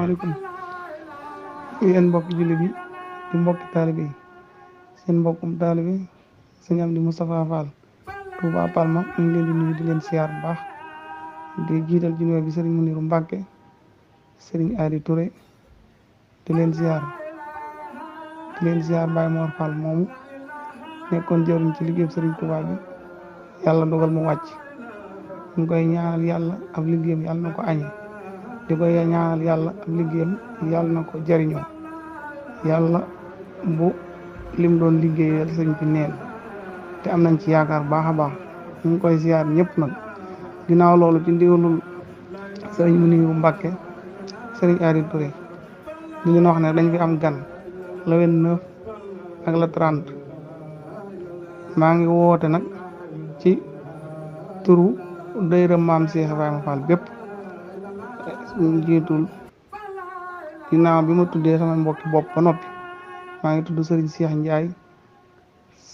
asalaamaaleykum yéen mbokki jullit yi di mbokki taalibe yi seen mbokkum taalibe sëñ Amdi Moustapha Fall Touba Palma ñu ngi leen di nuyu di leen siyaar bu baax di jiital ci nuyoo bi sëriñ Muniru Mbàkke sëriñ Adi Touré di leen siyaar Baye Mor Fall moomu nekkoon jëriñ ci liggéey sëriñ Touba bi yàlla dogal mu wàcc ñu koy ñaanal yàlla ab liggéeyam yàlla na ko añee di koy ñaanal yàlla ab liggéeyam yàlla na ko jariñoo yàlla bu lim doon liggéeyal sëriñ bi neen te am nañ ci yaakaar baax a baax ñu ngi koy ziar ñëpp nag ginnaaw loolu ci ndigalul sëriñ Muniru Mbàkke sëriñ Adi Touré di leen wax ne dañ fi am gan le 29 ak le 30 maa ngi woote nag ci turu dayra maam Cheikh Ibrahima Fall bépp njiitul ginnaaw bi ma tuddee sama mbokki bopp ba noppi maa ngi tudd sëriñ Cheikh Ndiaye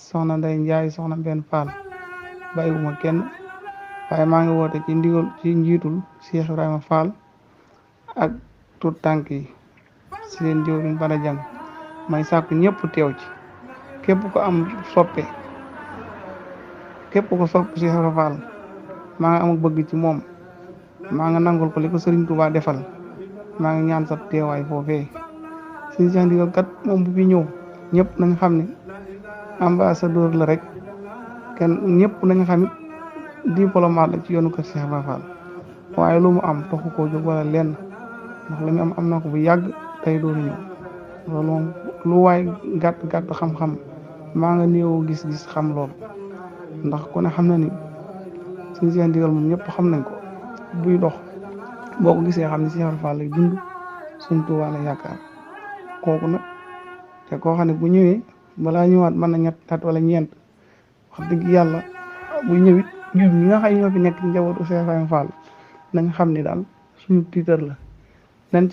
soxna Ndey Ndiaye soxna benn Fall bàyyiwuma kenn waaye maa ngi woote ci njiitul Cheikh Ibrahima Fall ak tur tànk yi si leen jëwriñ Bada Jang may sàkku ñëpp teew ci képp ko am soppe képp ko sopp Cheikh Ibrahima Fall maa ngi am bëgg ci moom maa nga nangul ko li ko Sëriñ Tuubaa defal maa ngi ñaan sa teewaay foofee suñu Cheikh Ndigal kat moom bu fi ñëw ñëpp nañ xam ne ambassadeur la rek kenn ñëpp nañ xam it diplomate la ci yoonu kër Cheikh Ibrahima Fall waaye lu mu am taxu koo jóg wala lenn ndax lu mu am na ko bu yàgg tey dooru ñëw loolu moom lu waay gàtt xam-xam maa nga néew gis-gis xam loolu ndax ku ne xam na ni suñu Cheikh Ndigal moom ñëpp xam nañ ko buy dox boo ko gisee xam ne Cheikh Ibrahima Fall lay dund suñ Tuubaa la yaakaar kooku nag te koo xam ne bu ñëwee balaa ñëwaat mën na ñett at wala ñeent wax dëgg yàlla bu ñëwit ñun ñi nga xam ñoo fi nekk njabootu Cheikh Ibrahima Fall nañ xam ni daal suñu tiitar la nañ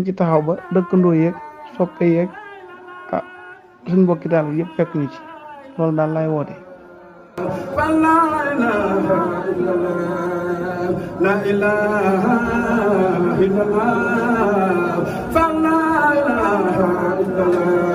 ci taxaw ba dëkkandoo yeeg soppe yeeg suñ mbokki daal yëpp fekk ñu ci loolu daal lay woote. La ilaha illallah, la ilaha illallah.